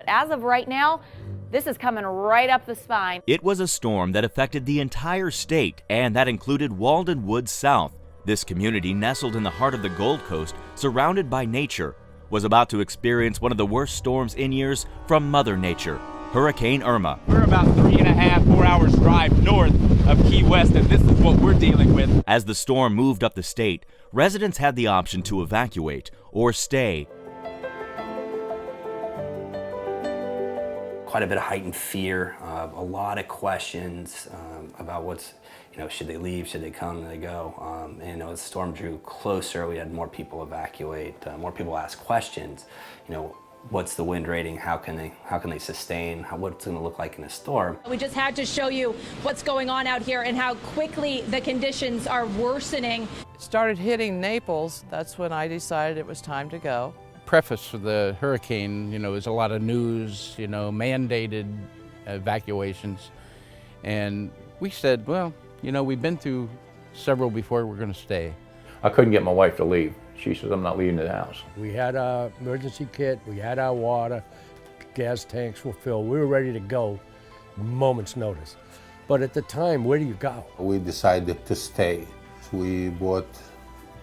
As of right now, this is coming right up the spine. It was a storm that affected the entire state, and that included Walden Woods South. This community, nestled in the heart of the Gold Coast, surrounded by nature, was about to experience one of the worst storms in years from Mother Nature, Hurricane Irma. We're about 3.5, 4 hours drive north of Key West, and this is what we're dealing with. As the storm moved up the state, residents had the option to evacuate or stay. Quite a bit of heightened fear, a lot of questions about what's, should they leave, should they come, should they go? And as the storm drew closer, we had more people evacuate, more people ask questions. What's the wind rating? How can they sustain? What's it going to look like in a storm? We just had to show you what's going on out here and how quickly the conditions are worsening. It started hitting Naples. That's when I decided it was time to go. Preface for the hurricane, is a lot of news, mandated evacuations. And we said, well, we've been through several before, we're going to stay. I couldn't get my wife to leave. She says, I'm not leaving the house. We had our emergency kit, we had our water, gas tanks were filled. We were ready to go, moment's notice. But at the time, where do you go? We decided to stay. We bought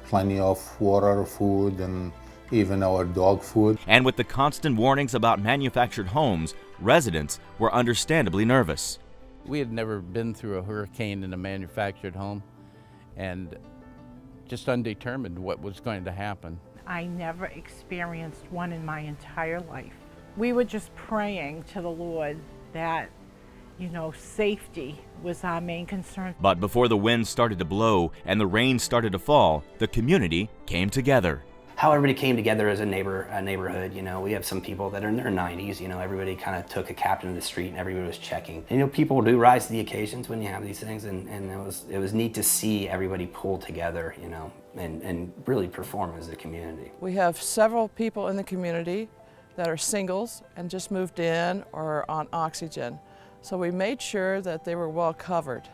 plenty of water, food, and even our dog food. And with the constant warnings about manufactured homes, residents were understandably nervous. We had never been through a hurricane in a manufactured home, and just undetermined what was going to happen. I never experienced one in my entire life. We were just praying to the Lord that, safety was our main concern. But before the wind started to blow and the rain started to fall, the community came together. How everybody came together as a neighborhood, we have some people that are in their 90s, everybody kind of took a captain of the street and everybody was checking. And, people do rise to the occasions when you have these things, and it was neat to see everybody pull together, and really perform as a community. We have several people in the community that are singles and just moved in or on oxygen. So we made sure that they were well covered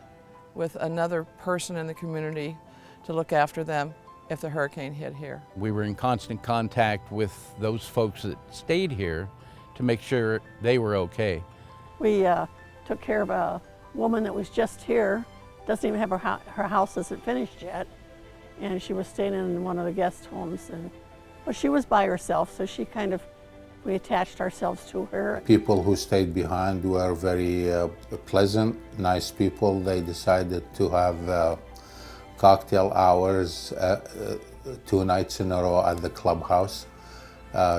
with another person in the community to look after them if the hurricane hit here. We were in constant contact with those folks that stayed here to make sure they were okay. We took care of a woman that was just here, doesn't even have her house isn't finished yet, and she was staying in one of the guest homes, and she was by herself, so we attached ourselves to her. People who stayed behind were very pleasant, nice people. They decided to have cocktail hours 2 nights in a row at the clubhouse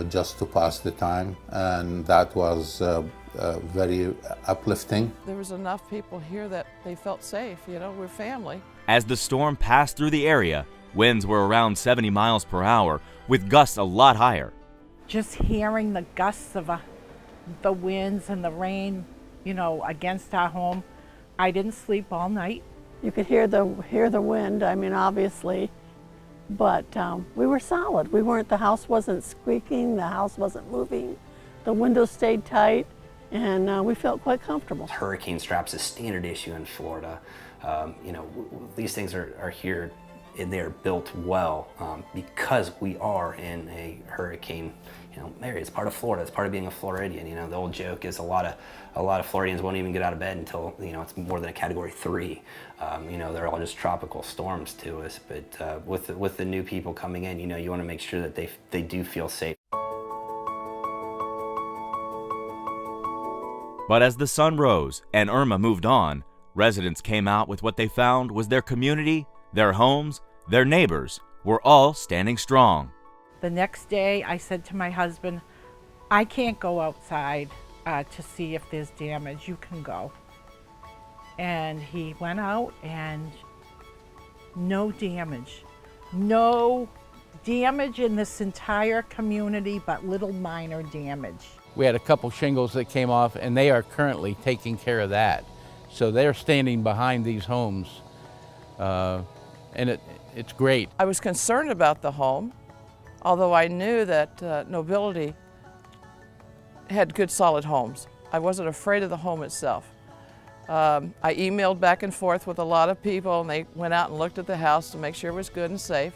just to pass the time, and that was very uplifting. There was enough people here that they felt safe, we're family. As the storm passed through the area, winds were around 70 miles per hour, with gusts a lot higher. Just hearing the gusts of the winds and the rain, against our home, I didn't sleep all night. You could hear the wind, obviously, but we were solid. The house wasn't squeaking, the house wasn't moving, the windows stayed tight, and we felt quite comfortable. Hurricane strap's a standard issue in Florida. These things are here, and they're built well because we are in a hurricane area. It's part of Florida. It's part of being a Floridian. The old joke is a lot of Floridians won't even get out of bed until it's more than a Category 3. They're all just tropical storms to us. But with the new people coming in, you want to make sure that they do feel safe. But as the sun rose and Irma moved on, residents came out with what they found was their community, their homes, their neighbors were all standing strong. The next day, I said to my husband, I can't go outside to see if there's damage. You can go. And he went out, and no damage. No damage in this entire community, but little minor damage. We had a couple shingles that came off, and they are currently taking care of that. So they're standing behind these homes, and it's great. I was concerned about the home, although I knew that Nobility had good solid homes. I wasn't afraid of the home itself. I emailed back and forth with a lot of people, and they went out and looked at the house to make sure it was good and safe.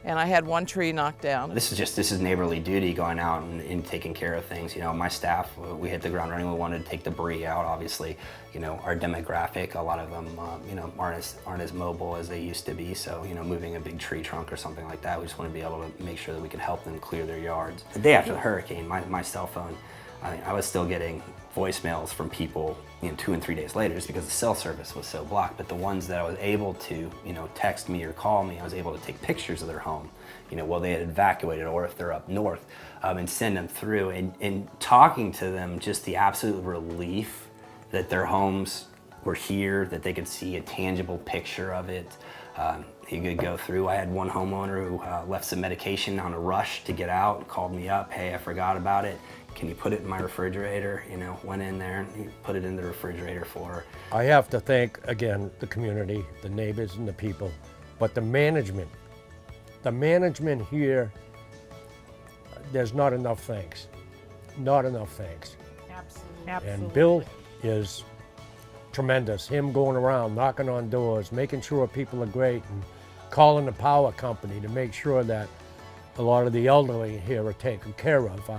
and I had one tree knocked down. This is neighborly duty, going out and taking care of things. You know, my staff, we hit the ground running. We wanted to take debris out. Obviously, you know, our demographic, a lot of them, you know, aren't as mobile as they used to be. So, you know, moving a big tree trunk or something like that, we just want to be able to make sure that we could help them clear their yards. The day after the hurricane, my cell phone, I was still getting voicemails from people, you know, 2 and 3 days later, just because the cell service was so blocked. But the ones that I was able to, you know, text me or call me, I was able to take pictures of their home, you know, while they had evacuated, or if they're up north, and send them through. And talking to them, just the absolute relief that their homes were here, that they could see a tangible picture of it. You could go through. I had one homeowner who left some medication on a rush to get out, called me up, hey, I forgot about it. Can you put it in my refrigerator? You know, went in there and he put it in the refrigerator for her. I have to thank, again, the community, the neighbors and the people, but the management here, there's not enough thanks. Not enough thanks. Absolutely. And Bill is tremendous. Him going around, knocking on doors, making sure people are great, and calling the power company to make sure that a lot of the elderly here are taken care of.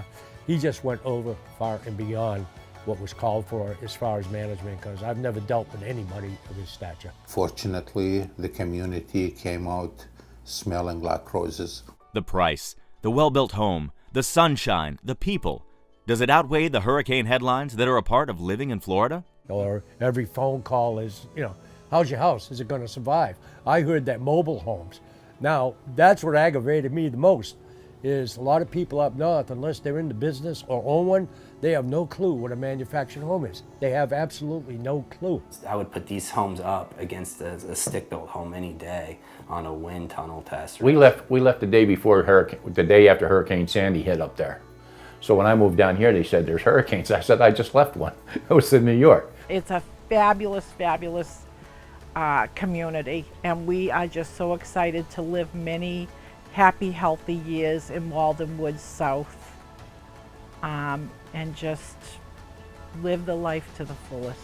He just went over far and beyond what was called for as far as management goes. I've never dealt with anybody of his stature. Fortunately, the community came out smelling like roses. The price, the well-built home, the sunshine, the people. Does it outweigh the hurricane headlines that are a part of living in Florida? Or every phone call is, you know, how's your house? Is it going to survive? I heard that mobile homes. Now, that's what aggravated me the most, is a lot of people up north, unless they're in the business or own one, they have no clue what a manufactured home is. They have absolutely no clue. I would put these homes up against a stick-built home any day on a wind tunnel test. We left the day before the day after Hurricane Sandy hit up there. So when I moved down here, they said there's hurricanes. I said I just left one. It was in New York. It's a fabulous, fabulous community, and we are just so excited to live many happy, healthy years in Walden Woods South, and just live the life to the fullest.